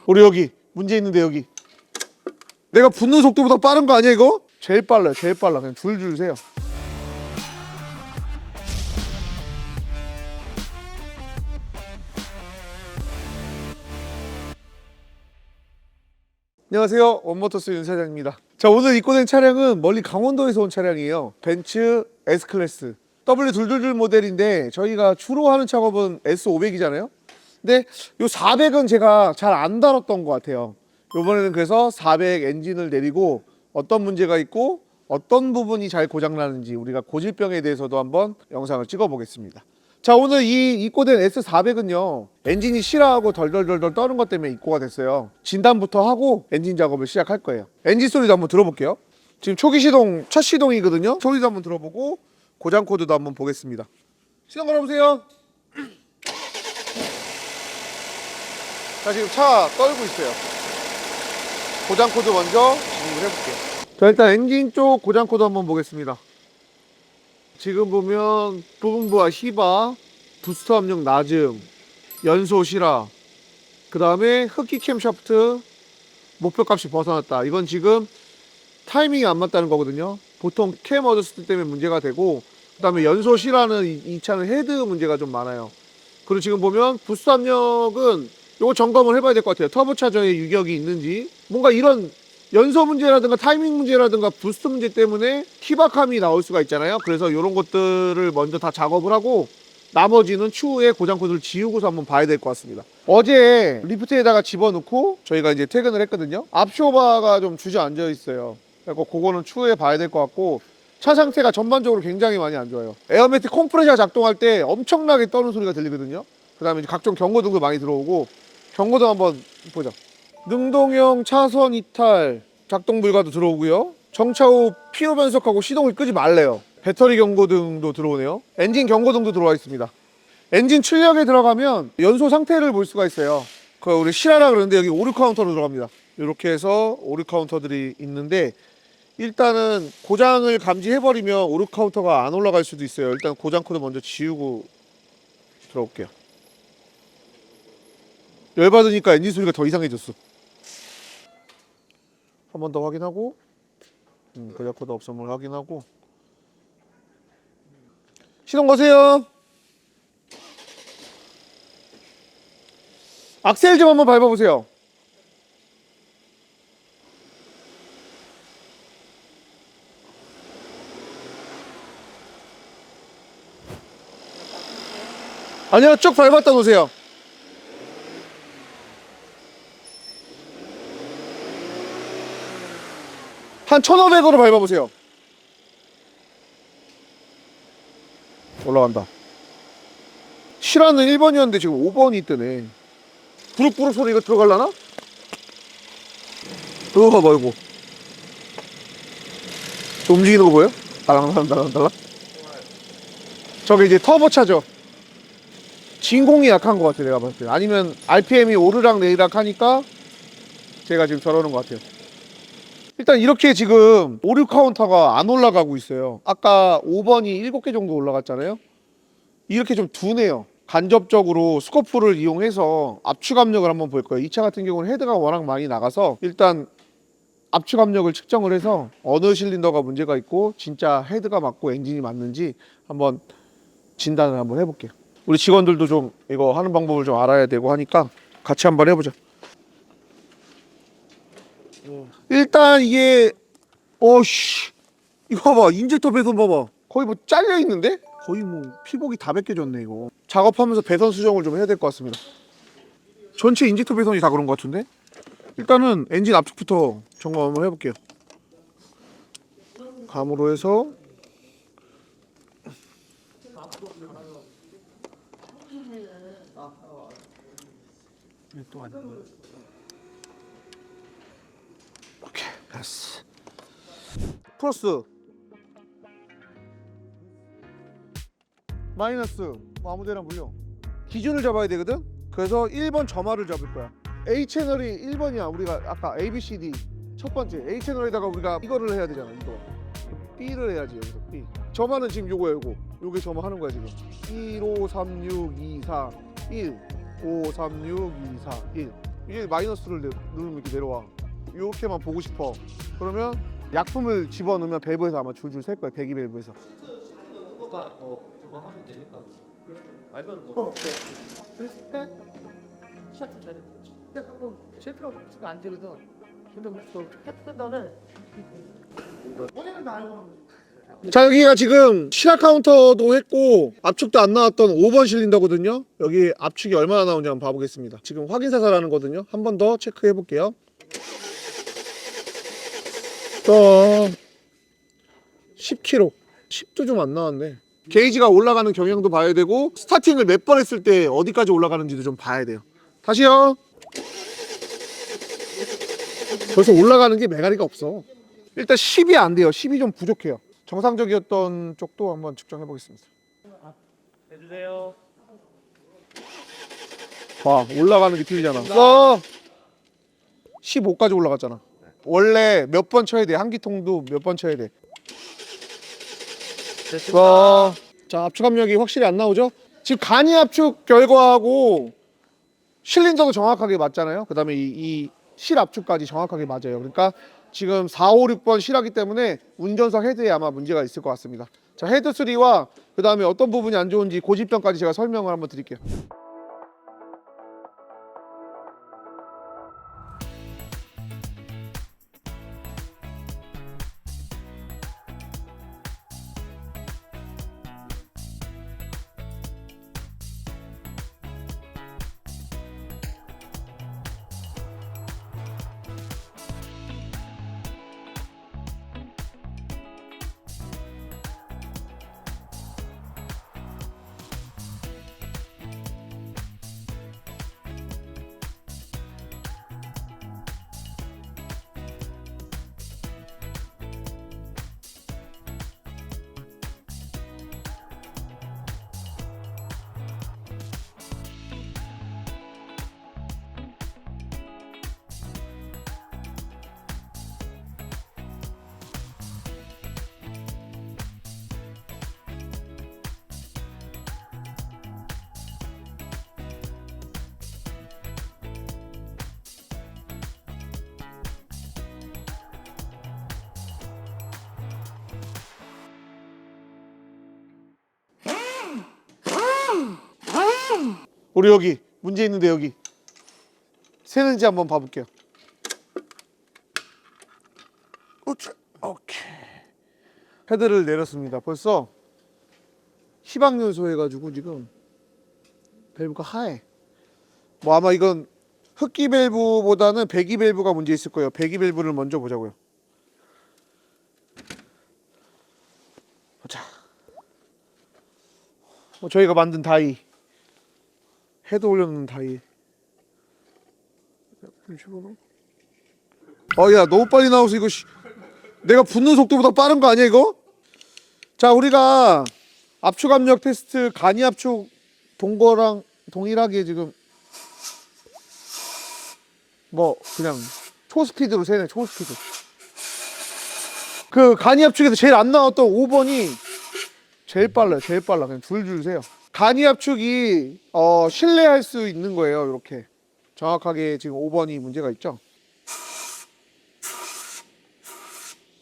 우리 여기 문제 있는데 여기 내가 붙는 속도보다 빠른 거 아니야 이거? 제일 빨라요. 제일 빨라. 그냥 줄줄 세요. 안녕하세요. 원모터스 윤 사장입니다. 자, 오늘 입고된 차량은 멀리 강원도에서 온 차량이에요. 벤츠 S클래스 W222 모델인데 저희가 주로 하는 작업은 S500이잖아요. 근데 요 400은 제가 잘 안 다뤘던 것 같아요. 요번에는 그래서 400 엔진을 내리고 어떤 문제가 있고 어떤 부분이 잘 고장나는지 우리가 고질병에 대해서도 한번 영상을 찍어 보겠습니다. 자, 오늘 이 입고된 S400은요 엔진이 실하고 덜덜덜덜 떠는 것 때문에 입고가 됐어요. 진단부터 하고 엔진 작업을 시작할 거예요. 엔진 소리도 한번 들어볼게요. 지금 초기 시동, 첫 시동이거든요. 소리도 한번 들어보고 고장 코드도 한번 보겠습니다. 시동 걸어보세요. 자, 지금 차 떨고 있어요. 고장 코드 먼저 진입을 해볼게요. 자, 일단 엔진 쪽 고장 코드 한번 보겠습니다. 지금 보면 부분부와 히바, 부스터 압력 낮음, 연소 실화, 그 다음에 흡기 캠샤프트 목표값이 벗어났다. 이건 지금 타이밍이 안 맞다는 거거든요. 보통 캠 어저스트 때문에 문제가 되고, 그 다음에 연소 실화는 이 차는 헤드 문제가 좀 많아요. 그리고 지금 보면 부스터 압력은 이거 점검을 해봐야 될 것 같아요. 터보차저에 유격이 있는지, 뭔가 이런 연소 문제라든가 타이밍 문제라든가 부스트 문제 때문에 히바감이 나올 수가 있잖아요. 그래서 이런 것들을 먼저 다 작업을 하고 나머지는 추후에 고장 코드를 지우고서 한번 봐야 될 것 같습니다. 어제 리프트에다가 집어넣고 저희가 이제 퇴근을 했거든요. 앞쇼바가 좀 주저앉아 있어요. 그래서 그거는 추후에 봐야 될 것 같고, 차 상태가 전반적으로 굉장히 많이 안 좋아요. 에어매트 컴프레셔 작동할 때 엄청나게 떠는 소리가 들리거든요. 그 다음에 각종 경고등도 많이 들어오고, 경고등 한번 보자. 능동형 차선 이탈 작동 불가도 들어오고요. 정차 후 피로 변속하고 시동을 끄지 말래요. 배터리 경고등도 들어오네요. 엔진 경고등도 들어와 있습니다. 엔진 출력에 들어가면 연소 상태를 볼 수가 있어요. 그 우리 실하라 그러는데 여기 오류 카운터로 들어갑니다. 이렇게 해서 오류 카운터들이 있는데, 일단은 고장을 감지해버리면 오류 카운터가 안 올라갈 수도 있어요. 일단 고장 코드 먼저 지우고 들어올게요. 열받으니까 엔진 소리가 더 이상해졌어. 한 번 더 확인하고, 고장 코드 없음을 확인하고, 시동 거세요. 악셀 좀 한번 밟아보세요. 아니요, 쭉 밟았다 놓으세요. 한 1500으로 밟아보세요. 올라간다. 실화는 1번이었는데 지금 5번이 뜨네. 부룩부룩 소리 이거 들어갈라나? 이거 봐봐, 이거. 저 움직이는 거 보여? 달랑달랑. 저게 이제 터보차죠. 진공이 약한 것 같아, 내가 봤을 때. 아니면 RPM이 오르락 내리락 하니까 제가 지금 저러는 것 같아요. 일단 이렇게 지금 오류 카운터가 안 올라가고 있어요. 아까 5번이 7개 정도 올라갔잖아요. 이렇게 좀 둔해요. 간접적으로 스코프를 이용해서 압축 압력을 한번 볼 거예요. 이 차 같은 경우는 헤드가 워낙 많이 나가서 일단 압축 압력을 측정을 해서 어느 실린더가 문제가 있고 진짜 헤드가 맞고 엔진이 맞는지 한번 진단을 한번 해볼게요. 우리 직원들도 좀 이거 하는 방법을 좀 알아야 되고 하니까 같이 한번 해보자. 일단 이게 어씨 이거 봐봐, 인젝터 배선 봐봐, 거의 뭐 잘려 있는데? 거의 뭐 피복이 다 벗겨졌네. 이거 작업하면서 배선 수정을 좀 해야 될 것 같습니다. 전체 인젝터 배선이 다 그런 것 같은데? 일단은 엔진 압축부터 점검 한번 해볼게요. 감으로 해서 오케이, 됐어. 플러스 마이너스 뭐 아무데나 물려. 기준을 잡아야 되거든. 그래서 1번 점화를 잡을 거야. A 채널이 1번이야. 우리가 아까 A, B, C, D 첫 번째 A 채널에다가 우리가 이거를 해야 되잖아. 이거 B를 해야지. 여기서 B 점화는 지금 요거야. 요게 점화하는 거야 지금. 1, 5, 3, 6, 2, 4, 1 5, 3, 6, 2, 4, 1 이게 마이너스를 누르면 이렇게 내려와. 이렇게만 보고 싶어. 그러면 약품을 집어넣으면 밸브에서 아마 줄줄 셀 거야. 배기 밸브에서. 그거가 그거 하면 되니까 알면 뭐 시작도 잘해. 한번 셰프라고 안 되거든. 근데 뭐 했다는 본인은 다 알고. 자, 여기가 지금 시라 카운터도 했고 압축도 안 나왔던 5번 실린더거든요. 여기 압축이 얼마나 나오는지 한번 봐보겠습니다. 지금 확인 사살하는 거거든요. 한 번 더 체크해 볼게요. 10kg. 10도 좀 안 나왔네. 게이지가 올라가는 경향도 봐야 되고 스타팅을 몇 번 했을 때 어디까지 올라가는지도 좀 봐야 돼요. 다시요. 벌써 올라가는 게 메가리가 없어. 일단 10이 안 돼요. 10이 좀 부족해요. 정상적이었던 쪽도 한번 측정해 보겠습니다. 해주세요. 봐, 올라가는 게 틀리잖아. 15까지 올라갔잖아. 원래 몇 번 쳐야 돼? 한 기통도 몇 번 쳐야 돼? 됐습니다. 자, 압축 압력이 확실히 안 나오죠? 지금 간이 압축 결과하고 실린더도 정확하게 맞잖아요. 그 다음에 이 실 압축까지 정확하게 맞아요. 그러니까 지금 4, 5, 6번 실하기 때문에 운전석 헤드에 아마 문제가 있을 것 같습니다. 자, 헤드 3와 그 다음에 어떤 부분이 안 좋은지 고집점까지 제가 설명을 한번 드릴게요. 우리 여기 문제 있는데 여기 새는지 한번 봐볼게요. 오케이. 헤드를 내렸습니다. 벌써 희박연소 해가지고 지금 밸브가 하얘. 뭐 아마 이건 흡기 밸브보다는 배기 밸브가 문제 있을 거예요. 배기 밸브를 먼저 보자고요. 보자. 뭐 저희가 만든 다이, 헤드 올려놓는 다이. 야, 너무 빨리 나와서 이거 내가 붙는 속도보다 빠른 거 아니야 이거? 자, 우리가 압축 압력 테스트 간이 압축 본 거랑 동일하게 지금 뭐 그냥 초스피드로 세네. 초스피드. 그 간이 압축에서 제일 안 나왔던 5번이 제일 빨라요. 제일 빨라. 그냥 줄줄 세요. 간이 압축이 신뢰할 수 있는 거예요. 이렇게 정확하게 지금 5번이 문제가 있죠.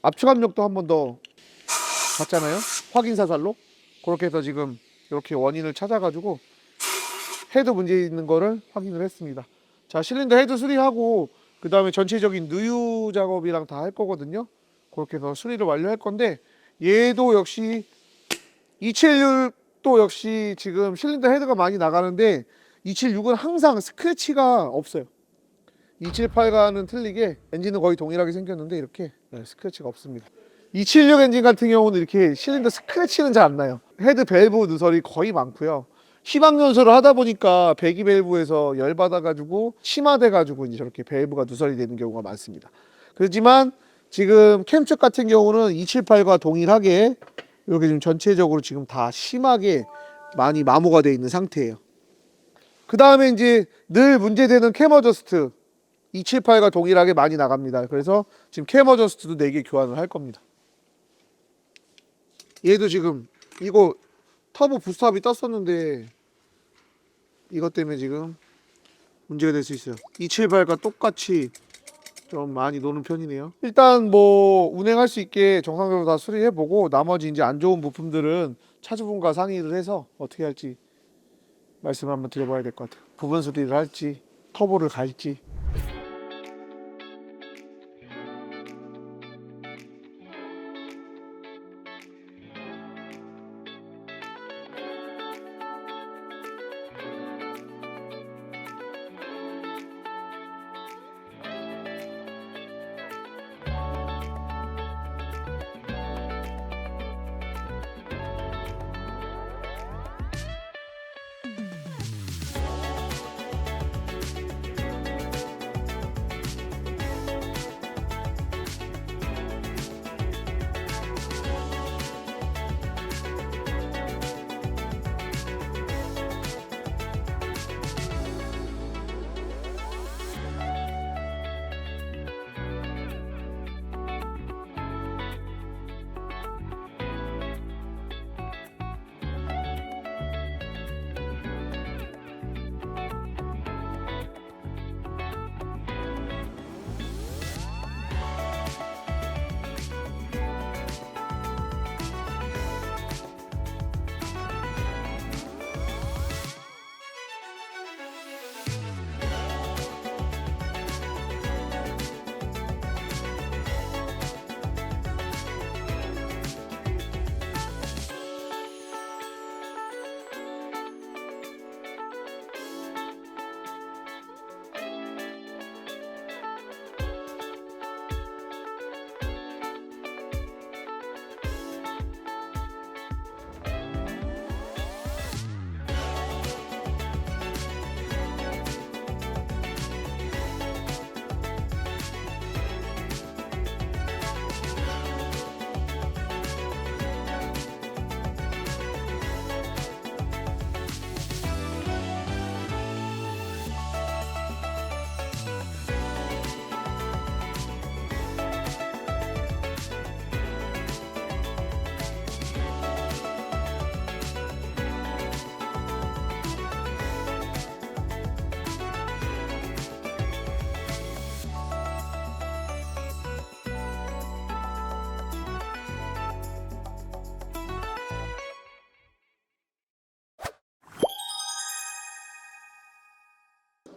압축 압력도 한 번 더 봤잖아요. 확인 사살로. 그렇게 해서 지금 이렇게 원인을 찾아가지고 헤드 문제 있는 거를 확인을 했습니다. 자, 실린더 헤드 수리하고 그 다음에 전체적인 누유 작업이랑 다 할 거거든요. 그렇게 해서 수리를 완료할 건데 얘도 역시 276도 역시 지금 실린더 헤드가 많이 나가는데 276은 항상 스크래치가 없어요. 278과는 틀리게 엔진은 거의 동일하게 생겼는데 이렇게 스크래치가 없습니다. 276 엔진 같은 경우는 이렇게 실린더 스크래치는 잘 안 나요. 헤드 밸브 누설이 거의 많고요. 희박연소를 하다 보니까 배기 밸브에서 열 받아가지고 심화돼가지고 이제 저렇게 밸브가 누설이 되는 경우가 많습니다. 그렇지만 지금 캠축 같은 경우는 278과 동일하게 이렇게 지금 전체적으로 지금 다 심하게 많이 마모가 되어 있는 상태예요. 그 다음에 이제 늘 문제되는 캠 어저스트 278과 동일하게 많이 나갑니다. 그래서 지금 캠 어저스트도 4개 교환을 할 겁니다. 얘도 지금 이거 터보 부스트압이 떴었는데 이것 때문에 지금 문제가 될 수 있어요. 278과 똑같이 좀 많이 노는 편이네요. 일단 뭐 운행할 수 있게 정상적으로 다 수리해보고 나머지 이제 안 좋은 부품들은 차주분과 상의를 해서 어떻게 할지 말씀을 한번 드려봐야 될 것 같아요. 부분 수리를 할지 터보를 갈지.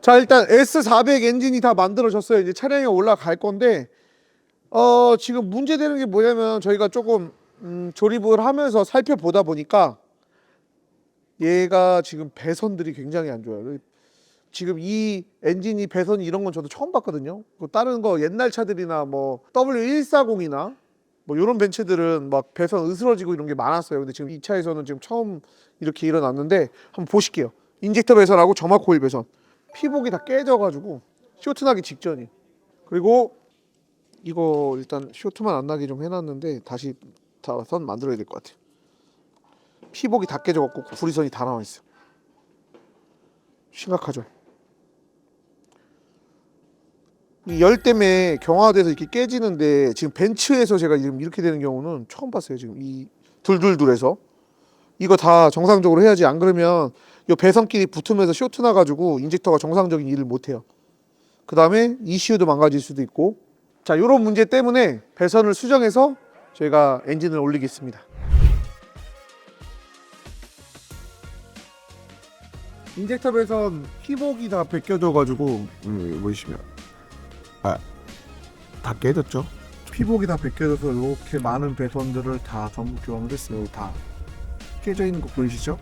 자, 일단 S400 엔진이 다 만들어졌어요. 이제 차량에 올라갈 건데 지금 문제되는 게 뭐냐면 저희가 조금 조립을 하면서 살펴보다 보니까 얘가 지금 배선들이 굉장히 안 좋아요. 지금 이 엔진이 배선이 이런 건 저도 처음 봤거든요. 다른 거 옛날 차들이나 뭐 W140이나 뭐 이런 벤츠들은 막 배선 으스러지고 이런 게 많았어요. 근데 지금 이 차에서는 지금 처음 이렇게 일어났는데 한번 보실게요. 인젝터 배선하고 점화 코일 배선. 피복이 다 깨져가지고 쇼트 나기 직전이. 그리고 이거 일단 쇼트만 안 나게 좀 해놨는데 다시 다 선 만들어야 될 것 같아요. 피복이 다 깨져갖고 구리선이 다 나와 있어. 심각하죠. 이 열 때문에 경화돼서 이렇게 깨지는데 지금 벤츠에서 제가 지금 이렇게 되는 경우는 처음 봤어요. 지금 이 둘둘둘해서 이거 다 정상적으로 해야지. 안 그러면 이 배선끼리 붙으면서 쇼트 나가지고 인젝터가 정상적인 일을 못해요. 그 다음에 ECU도 망가질 수도 있고. 자, 이런 문제 때문에 배선을 수정해서 저희가 엔진을 올리겠습니다. 인젝터 배선 피복이 다 벗겨져가지고 보이시면 다 깨졌죠. 피복이 다 벗겨져서 이렇게 많은 배선들을 다 전부 교환을 했어요. 다 깨져 있는 거 보이시죠?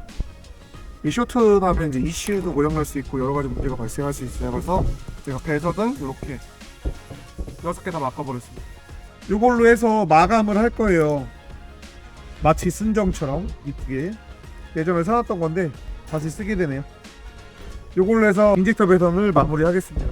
이 쇼트 나면 이제 ECU도 고장날 수 있고 여러 가지 문제가 발생할 수 있어요. 그래서 제가 배선은 이렇게 6개 다 바꿔버렸습니다. 이걸로 해서 마감을 할 거예요. 마치 순정처럼 이쁘게 예전에 사놨던 건데 다시 쓰게 되네요. 이걸로 해서 인젝터 배선을 마무리하겠습니다.